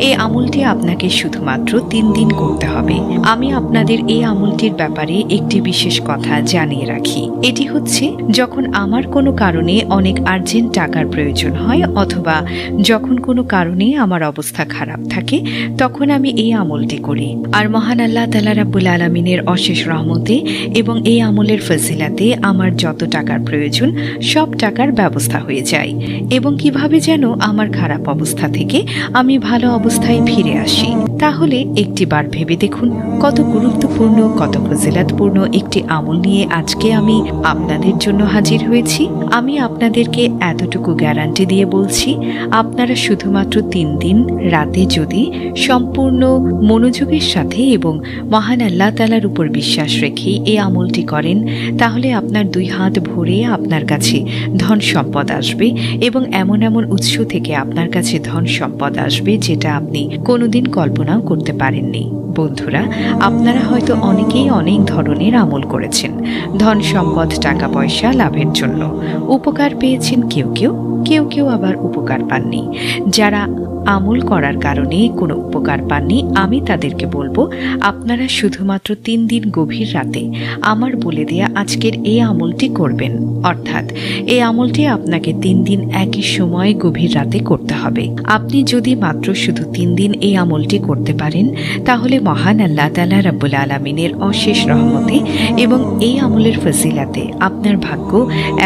এই আমলটি আপনাকে শুধুমাত্র 3 দিন করতে হবে। আমি আপনাদের এই আমলটির ব্যাপারে একটি বিশেষ কথা জানিয়ে রাখি। এটি হচ্ছে যখন আমার কোনো কারণে অনেক আর্জেন্ট টাকার প্রয়োজন হয় অথবা যখন কোনো কারণে আমার অবস্থা খারাপ থাকে, তখন আমি এই আমলটি করি। আর মহান আল্লাহ তাআলা রাব্বুল আলামিনের অশেষ রহমতে এবং এই আমলের ফজিলাতে আমার যত টাকার প্রয়োজন সব টাকার ব্যবস্থা হয়ে যায় এবং কিভাবে যেন আমার খারাপ অবস্থা থেকে আমি ভালো অবস্থায় ফিরে আসি। তাহলে একটিবার ভেবে দেখুন কত গুরুত্বপূর্ণ, কত ফজিলাতপূর্ণ একটি আমল নিয়ে আজকে আমি আপনাদের জন্য হাজির হয়েছি। আমি আপনাদেরকে এতটুকু গ্যারান্টি দিয়ে বলছি, আপনারা শুধুমাত্র 3 দিন রাতে যদি সম্পূর্ণ মনোযোগের সাথে এবং মহান আল্লাহ তাআলার উপর বিশ্বাস রেখে এই আমলটি করেন, তাহলে আপনার 2 হাত ভরে আপনার কাছে ধন সম্পদ আসবে এবং এমন এমন উৎস থেকে আপনার কাছে ধন সম্পদ আসবে যেটা আপনি কোনোদিন কল্পনাও করতে পারেননি। বন্ধুরা, আপনারা হয়তো অনেকেই অনেক ধরনের আমল করেছেন ধন সম্পদ টাকা পয়সা লাভের জন্য। উপকার পেয়েছেন কেউ কেউ আবার উপকার পাননি। যারা আমল করার কারণে কোনো উপকার পাননি, আমি তাদেরকে বলবো আপনারা শুধুমাত্র 3 দিন গভীর রাতে আমার বলে দেয়া আজকের এই আমলটি করবেন। অর্থাৎ এই আমলটি আপনাকে 3 দিন একই সময়ে গভীর রাতে করতে হবে। আপনি যদি মাত্র শুধু 3 দিন এই আমলটি করতে পারেন, তাহলে মহান আল্লাহ তাআলা রাব্বুল আলামিনের অশেষ রহমতে এবং এই আমলের ফজিলাতে আপনার ভাগ্য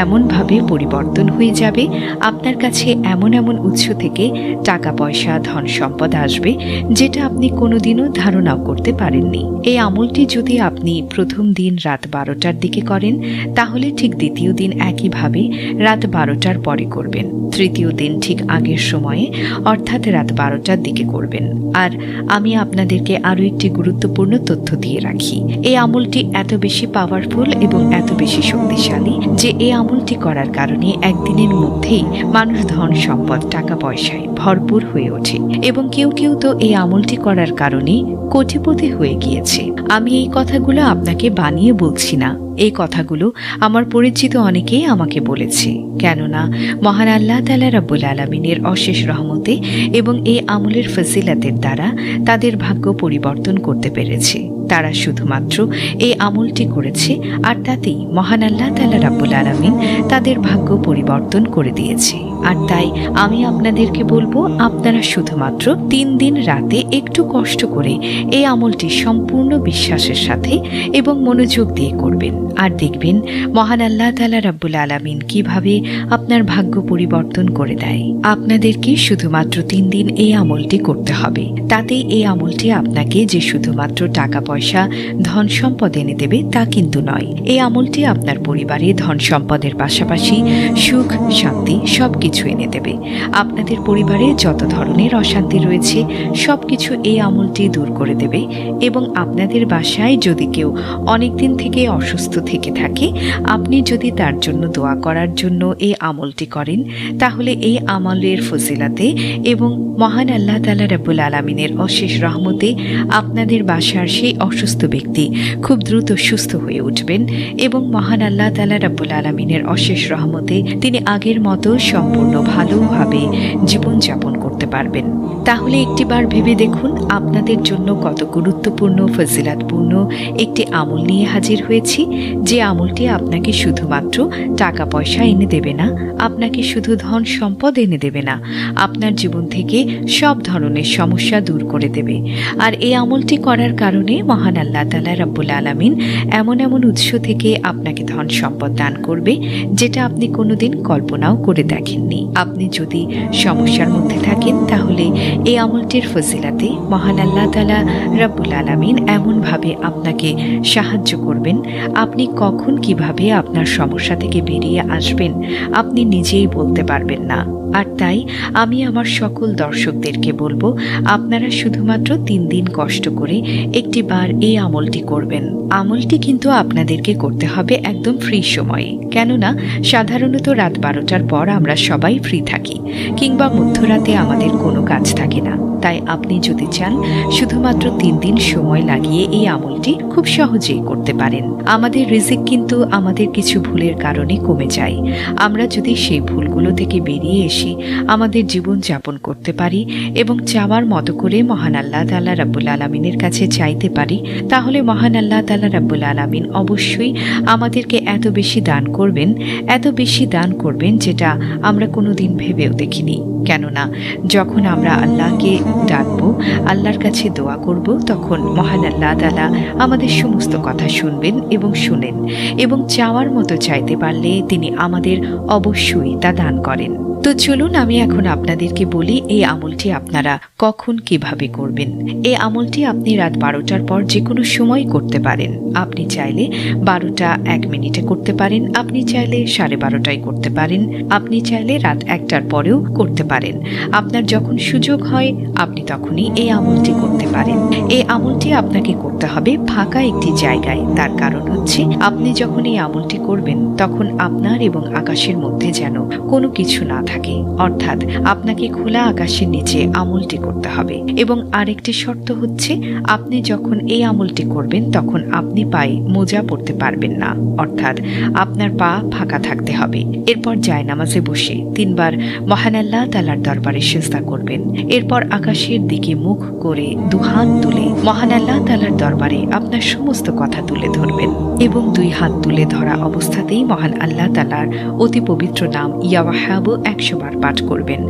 এমনভাবে পরিবর্তন হয়ে যাবে, আপনার কাছে এমন এমন উৎস থেকে টাকা পয়সা ধন সম্পদ আসবে যেটা আপনি কোনোদিনও ধারণাও করতে পারেননি। এই আমলটি যদি আপনি প্রথম দিন রাত 12টার দিকে করেন, তাহলে ঠিক দ্বিতীয় দিন একইভাবে রাত 12টার পরে করবেন, তৃতীয় দিন ঠিক আগের সময়ে অর্থাৎ রাত 12টার দিকে করবেন। আর আমি আপনাদেরকে আরও একটি গুরুত্বপূর্ণ তথ্য দিয়ে রাখি, এই আমলটি এত বেশি পাওয়ারফুল এবং এত বেশি শক্তিশালী যে এই আমলটি করার কারণে একদিনের মধ্যেই মানুষ ধন সম্পদ টাকা পয়সায় ভরপুর হয়ে ওঠে এবং কেউ তো এই আমলটি করার কারণে কোটিপতি হয়ে গিয়েছে। আমি এই কথাগুলো আপনাকে বানিয়ে বলছি না, এই কথাগুলো আমার পরিচিত অনেকেই আমাকে বলেছে। কেননা মহান আল্লাহ তাআলা রাব্বুল আলামিনের অশেষ রহমতে এবং এই আমলের ফজিলাতের দ্বারা তাদের ভাগ্য পরিবর্তন করতে পেরেছে। তারা শুধুমাত্র এই আমলটি করেছে আর তাতেই মহান আল্লাহ তাআলা রাব্বুল আলামিন তাদের ভাগ্য পরিবর্তন করে দিয়েছে। আর তাই আমি আপনাদেরকে বলবো আপনারা শুধুমাত্র 3 দিন রাতে একটু কষ্ট করে এই আমলটি সম্পূর্ণ বিশ্বাসের সাথে এবং মনোযোগ দিয়ে করবেন। আর দেখবেন মহান আল্লাহ তাআলা রাব্বুল আলামিন কিভাবে আপনার ভাগ্য পরিবর্তন করে দেয়। আপনাদেরকে শুধুমাত্র 3 দিন এই আমলটি করতে হবে। তাতেই এই আমলটি আপনাকে যে শুধুমাত্র টাকা পয়সা ধন সম্পদ এনে দেবে তা কিন্তু নয়। এই আমলটি আপনার পরিবারে ধন সম্পদের পাশাপাশি সুখ শান্তি সবকিছু এনে দেবে। আপনাদের পরিবারে যত ধরনের অশান্তি রয়েছে সবকিছু এই আমলটি দূর করে দেবে এবং আপনাদের বাসায় যদি কেউ অনেকদিন থেকে অসুস্থ থেকে থাকে, আপনি যদি তার জন্য দোয়া করার জন্য এই আমলটি করেন, তাহলে এই আমলের ফজিলাতে এবং মহান আল্লাহ তাআলা রাব্বুল আলামিনের অশেষ রহমতে আপনাদের বাসার সেই অসুস্থ ব্যক্তি খুব দ্রুত সুস্থ হয়ে উঠবেন এবং মহান আল্লাহ তাআলা রাব্বুল আলামিনের অশেষ রহমতে তিনি আগের মতো সম্পূর্ণ ভালোভাবে জীবনযাপন করতে পারবেন। তাহলে একটিবার ভেবে দেখুন আপনাদের জন্য কত গুরুত্বপূর্ণ ফজিলাতপূর্ণ একটি আমল নিয়ে হাজির হয়েছি, যে আমলটি আপনাকে শুধুমাত্র টাকা পয়সা এনে দেবে না, আপনাকে শুধু ধন সম্পদ এনে দেবে না, আপনার জীবন থেকে সব ধরনের সমস্যা দূর করে দেবে। আর এই আমলটি করার কারণে মহান আল্লাহ তাআলা রাব্বুল আলামিন এমন এমন উৎস থেকে আপনাকে ধন সম্পদ দান করবে যেটা আপনি কোনোদিন কল্পনাও করে দেখেননি। আপনি যদি সমস্যার মধ্যে থাকেন, তাহলে এই আমলটির ফজিলাতে মহান আল্লাহ তাআলা রাব্বুল আলামিন এমনভাবে আপনাকে সাহায্য করবেন, আপনি কখন কিভাবে আপনার সমস্যা থেকে বেরিয়ে আসবেন আপনি নিজেই বলতে পারবেন না। আর তাই আমি আমার সকল দর্শকদেরকে বলবো আপনারা শুধুমাত্র 3 দিন কষ্ট করে একটিবার এই আমলটি করবেন। আমলটি কিন্তু আপনাদেরকে করতে হবে একদম ফ্রি সময়ে, কেননা সাধারণত রাত 12টার পর আমরা সবাই ফ্রি থাকি কিংবা মধ্যরাতে আমাদের কোনো কাজ থাকে না। তাই আপনি যদি চান শুধুমাত্র 3 দিন সময় লাগিয়ে এই আমলটি খুব সহজেই করতে পারেন। আমাদের রিজিক কিন্তু আমাদের কিছু ভুলের কারণে কমে যায়। আমরা যদি সেই ভুলগুলো থেকে বেরিয়ে এসে আমাদের জীবন যাপন করতে পারি এবং চাওয়ার মতো করে মহান আল্লাহ তাআলা রাব্বুল আলামিনের কাছে চাইতে পারি, তাহলে মহান আল্লাহ তাআলা রাব্বুল আলামিন অবশ্যই আমাদেরকে এত বেশি দান করবেন, এত বেশি দান করবেন যেটা আমরা কোনোদিন ভেবেও দেখিনি। কেননা যখন আমরা আল্লাহকে ডাকবো, আল্লাহর কাছে দোয়া করব, তখন মহান আল্লাহ তাআলা আমাদের সমস্ত কথা শুনবেন এবং শুনেন, এবং চাওয়ার মতো চাইতে পারলে তিনি আমাদের অবশ্যই তা দান করেন। তো চলুন আমি এখন আপনাদেরকে বলি এই আমলটি আপনারা কখন কিভাবে করবেন। এই আমলটি আপনি রাত 12টার পর যে কোনো সময় করতে পারেন। আপনি চাইলে 12টা 1 মিনিটে করতে পারেন, আপনি চাইলে 12:30টায় করতে পারেন, আপনি চাইলে রাত 1টার পরেও করতে পারেন। আপনার যখন সুযোগ হয় আপনি তখনই এই আমলটি করতে পারেন। এই আমলটি আপনাকে করতে হবে ফাঁকা একটি জায়গায়। তার কারণ হচ্ছে আপনি যখন এই আমলটি করবেন তখন আপনার এবং আকাশের মধ্যে যেন কোনো কিছু না থাকে, অর্থাৎ আপনাকে খোলা আকাশের নিচে আমলটি করতে হবে। এবং আরেকটি শর্ত হচ্ছে আপনি যখন এই আমলটি করবেন তখন আপনি পায়ে মোজা পরতে পারবেন না, অর্থাৎ আপনার পা ফাঁকা থাকতে হবে। এরপর জায়নামাজে বসে 3 বার মহান আল্লাহ তাআলার দরবারে সিজদা করবেন। এরপর আকাশের দিকে মুখ করে 2 হাত তুলে মহান আল্লাহ তাআলার দরবারে আপনার সমস্ত কথা তুলে ধরবেন এবং 2 হাত তুলে ধরা অবস্থাতেই মহান আল্লাহ তাআলার অতি পবিত্র নাম ইয়া ওয়াহাবু 100 বার পাঠ করবেন।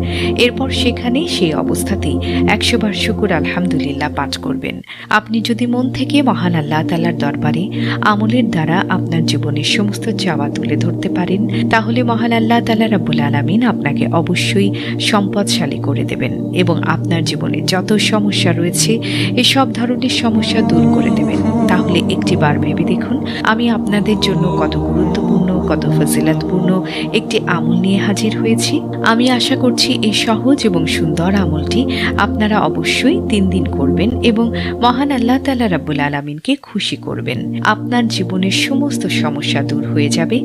এরপর সেখানে সেই অবস্থাতেই 100 বার শুকর আলহামদুলিল্লাহ পাঠ করবেন। আপনি যদি মন থেকে মহান আল্লাহ তাআলার দরবারে আমলের দ্বারা আপনার জীবনের সমস্ত চাওয়া তুলে ধরতে পারেন, তাহলে মহান আল্লাহ তাআলা রাব্বুল আলামিন আপনাকে অবশ্যই সম্পদশালী করে দেবেন এবং আপনার জীবনে যত সমস্যা রয়েছে এই সব ধরনের সমস্যা দূর করে দেবেন। তাহলে একটিবার ভেবে দেখুন আমি আপনাদের জন্য কত গুরুত্বপূর্ণ, কত ফজিলতপূর্ণ একটি আমল নিয়ে হাজির হয়েছি। আমি আশা করছি এই সহজ এবং সুন্দর আমলটি আপনারা অবশ্যই 3 দিন করবেন এবং মহান আল্লাহ তাআলা রাব্বুল আলামিনকে খুশি করবেন। আপনার জীবনের সমস্ত সমস্যা দূর হয়ে যাবে।